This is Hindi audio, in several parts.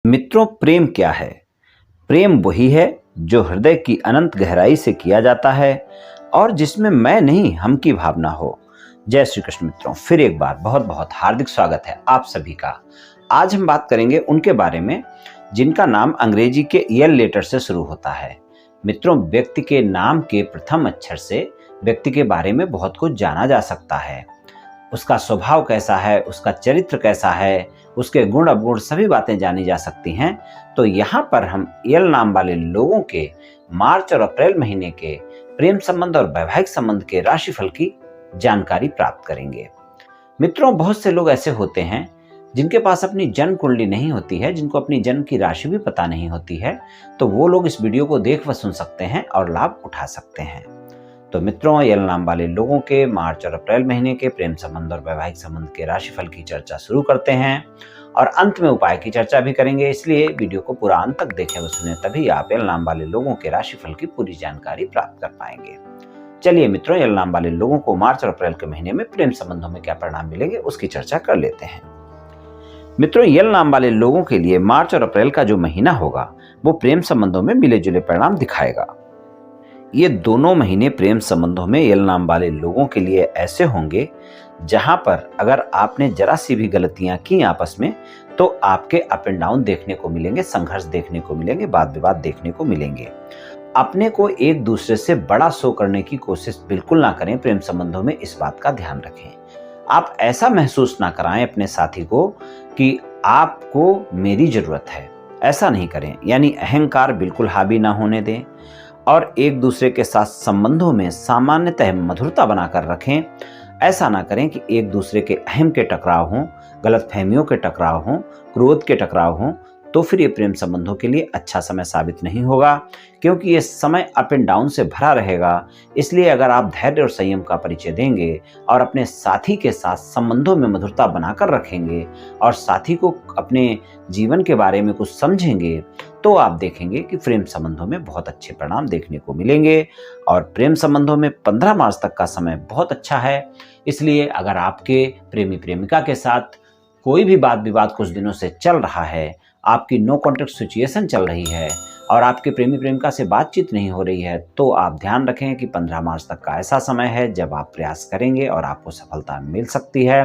मित्रों, प्रेम क्या है? प्रेम वही है जो हृदय की अनंत गहराई से किया जाता है और जिसमें मैं नहीं हम की भावना हो। जय श्री कृष्ण मित्रों, फिर एक बार बहुत बहुत हार्दिक स्वागत है आप सभी का। आज हम बात करेंगे उनके बारे में जिनका नाम अंग्रेजी के यल लेटर से शुरू होता है। मित्रों, व्यक्ति के नाम के प्रथम अक्षर से व्यक्ति के बारे में बहुत कुछ जाना जा सकता है। उसका स्वभाव कैसा है, उसका चरित्र कैसा है, उसके गुण अवगुण सभी बातें जानी जा सकती हैं। तो यहाँ पर हम यल नाम वाले लोगों के मार्च और अप्रैल महीने के प्रेम संबंध और वैवाहिक संबंध के राशिफल की जानकारी प्राप्त करेंगे। मित्रों, बहुत से लोग ऐसे होते हैं जिनके पास अपनी जन्म कुंडली नहीं होती है, जिनको अपनी जन्म की राशि भी पता नहीं होती है, तो वो लोग इस वीडियो को देख व सुन सकते हैं और लाभ उठा सकते हैं। तो मित्रों, यल नाम वाले लोगों के मार्च और अप्रैल महीने के प्रेम संबंध और वैवाहिक संबंध के राशिफल की चर्चा शुरू करते हैं और अंत में उपाय की चर्चा भी करेंगे। इसलिए वीडियो को पूरा अंत तक देखें व सुने, तभी आप यल नाम वाले लोगों के राशिफल की पूरी जानकारी प्राप्त कर पाएंगे। चलिए मित्रों, यल नाम वाले लोगों को मार्च और अप्रैल के महीने में प्रेम संबंधों में क्या परिणाम मिलेंगे उसकी चर्चा कर लेते हैं। मित्रों, यल नाम वाले लोगों के लिए मार्च और अप्रैल का जो महीना होगा वो प्रेम संबंधों में मिले जुले परिणाम दिखाएगा। ये दोनों महीने प्रेम संबंधों में यल नाम वाले लोगों के लिए ऐसे होंगे जहां पर अगर आपने जरा सी भी गलतियां की आपस में तो आपके अप एंड डाउन देखने को मिलेंगे, संघर्ष देखने को मिलेंगे, वाद विवाद देखने को मिलेंगे। अपने को एक दूसरे से बड़ा शो करने की कोशिश बिल्कुल ना करें। प्रेम संबंधों में इस बात का ध्यान रखें। आप ऐसा महसूस ना कराएं अपने साथी को कि आपको मेरी जरूरत है, ऐसा नहीं करें। यानी अहंकार बिल्कुल हावी ना होने दें और एक दूसरे के साथ संबंधों में सामान्यतः मधुरता बनाकर रखें। ऐसा ना करें कि एक दूसरे के अहम के टकराव हों, गलतफहमियों के टकराव हों, क्रोध के टकराव हों, तो फिर ये प्रेम संबंधों के लिए अच्छा समय साबित नहीं होगा, क्योंकि ये समय अप एंड डाउन से भरा रहेगा। इसलिए अगर आप धैर्य और संयम का परिचय देंगे और अपने साथी के साथ संबंधों में मधुरता बनाकर रखेंगे और साथी को अपने जीवन के बारे में कुछ समझेंगे, तो आप देखेंगे कि प्रेम संबंधों में बहुत अच्छे परिणाम देखने को मिलेंगे। और प्रेम संबंधों में 15 मार्च तक का समय बहुत अच्छा है। इसलिए अगर आपके प्रेमी प्रेमिका के साथ कोई भी वाद विवाद कुछ दिनों से चल रहा है, आपकी नो कॉन्टेक्ट सिचुएशन चल रही है और आपके प्रेमी प्रेमिका से बातचीत नहीं हो रही है, तो आप ध्यान रखें कि 15 मार्च तक का ऐसा समय है जब आप प्रयास करेंगे और आपको सफलता मिल सकती है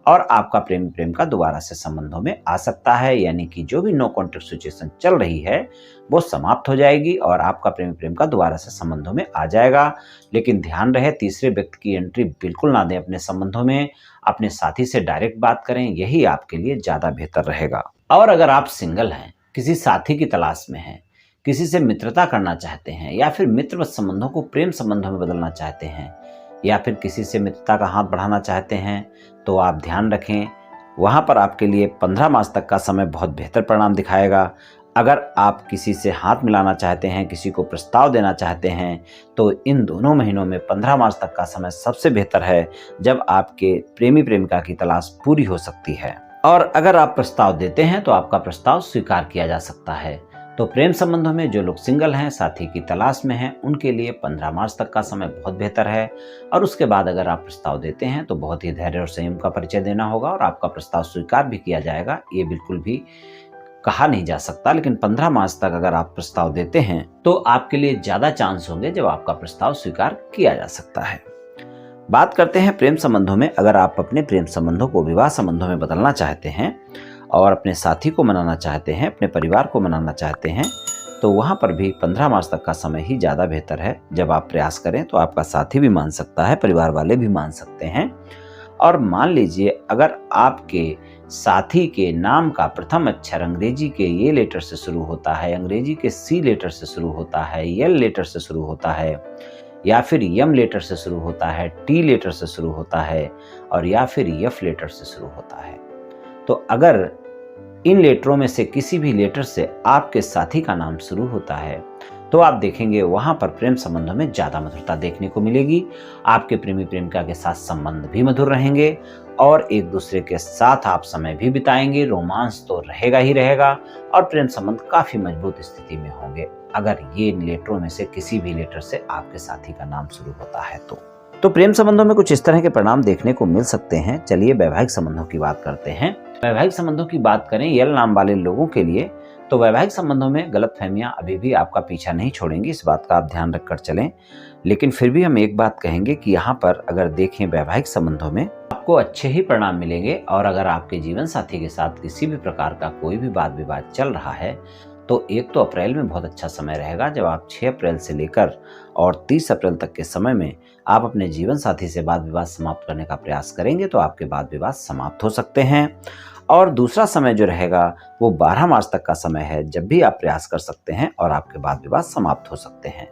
और आपका प्रेमी प्रेमिका दोबारा से संबंधों में आ सकता है। यानी कि जो भी नो कॉन्टेक्ट सिचुएशन चल रही है वो समाप्त हो जाएगी और आपका प्रेमी प्रेमिका दोबारा से संबंधों में आ जाएगा। लेकिन ध्यान रहे, तीसरे व्यक्ति की एंट्री बिल्कुल ना दें अपने संबंधों में। अपने साथी से डायरेक्ट बात करें, यही आपके लिए ज्यादा बेहतर रहेगा। और अगर आप सिंगल हैं, किसी साथी की तलाश में हैं, किसी से मित्रता करना चाहते हैं या फिर मित्रवत संबंधों को प्रेम संबंधों में बदलना चाहते हैं या फिर किसी से मित्रता का हाथ बढ़ाना चाहते हैं, तो आप ध्यान रखें, वहां पर आपके लिए 15 मार्च तक का समय बहुत बेहतर परिणाम दिखाएगा। अगर आप किसी से हाथ मिलाना चाहते हैं, किसी को प्रस्ताव देना चाहते हैं, तो इन दोनों महीनों में 15 मार्च तक का समय सबसे बेहतर है, जब आपके प्रेमी प्रेमिका की तलाश पूरी हो सकती है। और अगर आप प्रस्ताव देते हैं तो आपका प्रस्ताव स्वीकार किया जा सकता है। तो प्रेम संबंधों में जो लोग सिंगल हैं, साथी की तलाश में हैं, उनके लिए 15 मार्च तक का समय बहुत बेहतर है। और उसके बाद अगर आप प्रस्ताव देते हैं तो बहुत ही धैर्य और संयम का परिचय देना होगा और आपका प्रस्ताव स्वीकार भी किया जाएगा। ये बिल्कुल भी कहा नहीं जा सकता, लेकिन 15 मार्च तक अगर आप प्रस्ताव देते हैं तो आपके लिए ज्यादा चांस होंगे जब आपका प्रस्ताव स्वीकार किया जा सकता है। बात करते हैं प्रेम संबंधों में। अगर आप अपने प्रेम संबंधों को विवाह संबंधों में बदलना चाहते हैं और अपने साथी को मनाना चाहते हैं, अपने परिवार को मनाना चाहते हैं, तो वहां पर भी 15 मार्च तक का समय ही ज्यादा बेहतर है। जब आप प्रयास करें तो आपका साथी भी मान सकता है, परिवार वाले भी मान सकते हैं। और मान लीजिए अगर आपके साथी के नाम का प्रथम अक्षर अंग्रेजी के ये लेटर से शुरू होता है, अंग्रेजी के सी लेटर से शुरू होता है, यल लेटर से शुरू होता है, या फिर यम लेटर से शुरू होता है, टी लेटर से शुरू होता है और या फिर यफ लेटर से शुरू होता है, तो अगर इन लेटरों में से किसी भी लेटर से आपके साथी का नाम शुरू होता है तो आप देखेंगे वहां पर प्रेम संबंधों में ज्यादा मधुरता देखने को मिलेगी। आपके प्रेमी प्रेमिका के साथ संबंध भी मधुर रहेंगे और एक दूसरे के साथ आप समय भी बिताएंगे। रोमांस तो रहेगा ही रहेगा और प्रेम संबंध काफी मजबूत स्थिति में होंगे अगर ये इन लेटरों में से किसी भी लेटर से आपके साथी का नाम शुरू होता है तो। तो प्रेम संबंधों में कुछ इस तरह के परिणाम देखने को मिल सकते हैं। चलिए वैवाहिक संबंधों की बात करते हैं। वैवाहिक संबंधों की बात करें यल नाम वाले लोगों के लिए, तो वैवाहिक संबंधों में गलतफहमियां अभी भी आपका पीछा नहीं छोड़ेंगी, इस बात का आप ध्यान रखकर चलें। लेकिन फिर भी हम एक बात कहेंगे कि यहाँ पर अगर देखें वैवाहिक संबंधों में आपको अच्छे ही परिणाम मिलेंगे। और अगर आपके जीवन साथी के साथ किसी भी प्रकार का कोई भी वाद विवाद चल रहा है, तो एक तो अप्रैल में बहुत अच्छा समय रहेगा, जब आप 6 अप्रैल से लेकर और 30 अप्रैल तक के समय में आप अपने जीवन साथी से वाद विवाद समाप्त करने का प्रयास करेंगे तो आपके वाद विवाद समाप्त हो सकते हैं। और दूसरा समय जो रहेगा वो 12 मार्च तक का समय है, जब भी आप प्रयास कर सकते हैं और आपके वाद विवाद समाप्त हो सकते हैं।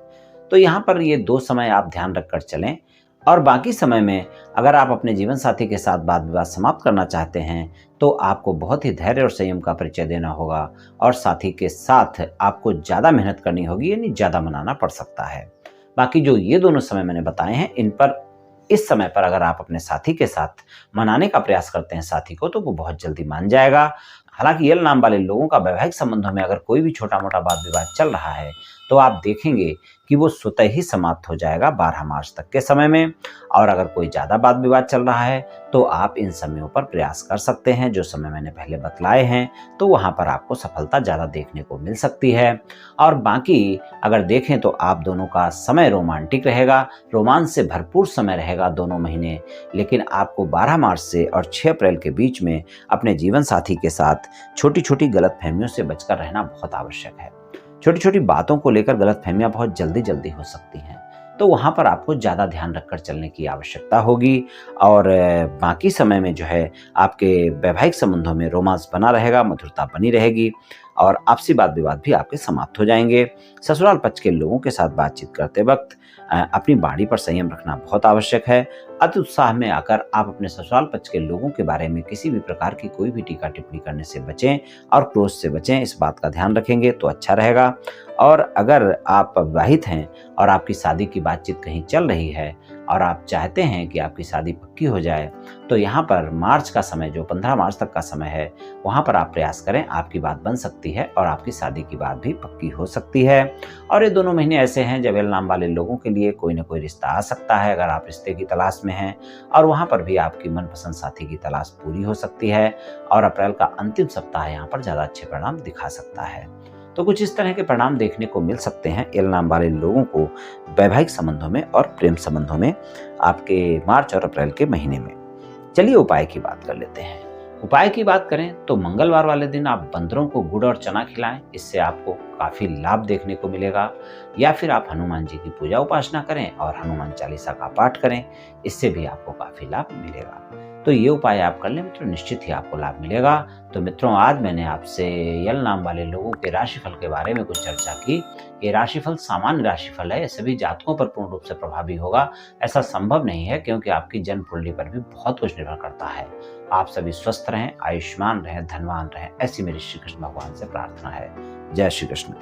तो यहाँ पर ये 2 समय आप ध्यान रखकर चलें। और बाकी समय में अगर आप अपने जीवन साथी के साथ वाद विवाद समाप्त करना चाहते हैं, तो आपको बहुत ही धैर्य और संयम का परिचय देना होगा और साथी के साथ आपको ज़्यादा मेहनत करनी होगी, यानी ज़्यादा मनाना पड़ सकता है। बाकी जो ये दोनों समय मैंने बताए हैं, इन पर इस समय पर अगर आप अपने साथी के साथ मनाने का प्रयास करते हैं साथी को, तो वो बहुत जल्दी मान जाएगा। हालांकि यल नाम वाले लोगों का वैवाहिक संबंधों में अगर कोई भी छोटा मोटा वाद विवाद चल रहा है, तो आप देखेंगे कि वो स्वतः ही समाप्त हो जाएगा 12 मार्च तक के समय में। और अगर कोई ज़्यादा वाद विवाद चल रहा है, तो आप इन समयों पर प्रयास कर सकते हैं जो समय मैंने पहले बतलाए हैं, तो वहाँ पर आपको सफलता ज़्यादा देखने को मिल सकती है। और बाकी अगर देखें तो आप दोनों का समय रोमांटिक रहेगा, रोमांच से भरपूर समय रहेगा दोनों महीने। लेकिन आपको 12 मार्च से और 6 अप्रैल के बीच में अपने जीवन साथी के साथ छोटी छोटी गलतफहमियों से बचकर रहना बहुत आवश्यक है। छोटी छोटी बातों को लेकर गलतफहमियां बहुत जल्दी जल्दी हो सकती हैं, तो वहां पर आपको ज़्यादा ध्यान रखकर चलने की आवश्यकता होगी। और बाकी समय में जो है आपके वैवाहिक संबंधों में रोमांस बना रहेगा, मधुरता बनी रहेगी और आपसी वाद विवाद भी आपके समाप्त हो जाएंगे। ससुराल पक्ष के लोगों के साथ बातचीत करते वक्त अपनी वाणी पर संयम रखना बहुत आवश्यक है। अति उत्साह में आकर आप अपने ससुराल पक्ष के लोगों के बारे में किसी भी प्रकार की कोई भी टीका टिप्पणी करने से बचें और क्रोध से बचें, इस बात का ध्यान रखेंगे तो अच्छा रहेगा। और अगर आप विवाहित हैं और आपकी शादी की बातचीत कहीं चल रही है और आप चाहते हैं कि आपकी शादी पक्की हो जाए, तो यहाँ पर मार्च का समय जो 15 मार्च तक का समय है, वहाँ पर आप प्रयास करें, आपकी बात बन सकती है और आपकी शादी की बात भी पक्की हो सकती है। और ये दोनों महीने ऐसे हैं जब यल नाम वाले लोगों के लिए कोई ना कोई रिश्ता आ सकता है, अगर आप रिश्ते की तलाश में हैं, और वहाँ पर भी आपकी मनपसंद साथी की तलाश पूरी हो सकती है। और अप्रैल का अंतिम सप्ताह यहाँ पर ज़्यादा अच्छे परिणाम दिखा सकता है। तो कुछ इस तरह के परिणाम देखने को मिल सकते हैं यल नाम वाले लोगों को वैवाहिक संबंधों में और प्रेम संबंधों में आपके मार्च और अप्रैल के महीने में। चलिए उपाय की बात कर लेते हैं। उपाय की बात करें तो मंगलवार वाले दिन आप बंदरों को गुड़ और चना खिलाएं, इससे आपको काफी लाभ देखने को मिलेगा। या फिर आप हनुमान जी की पूजा उपासना करें और हनुमान चालीसा का पाठ करें, इससे भी आपको काफी लाभ मिलेगा। तो ये उपाय आप कर लें मित्रों, निश्चित ही आपको लाभ मिलेगा। तो मित्रों, आज मैंने आपसे यल नाम वाले लोगों के राशिफल के बारे में कुछ चर्चा की। ये राशिफल सामान्य राशिफल है, सभी जातकों पर पूर्ण रूप से प्रभावी होगा ऐसा संभव नहीं है, क्योंकि आपकी जन्म कुंडली पर भी बहुत कुछ निर्भर करता है। आप सभी स्वस्थ रहें, आयुष्मान रहें, धनवान रहें, ऐसी मेरी श्री कृष्ण भगवान से प्रार्थना है। जय श्री कृष्ण।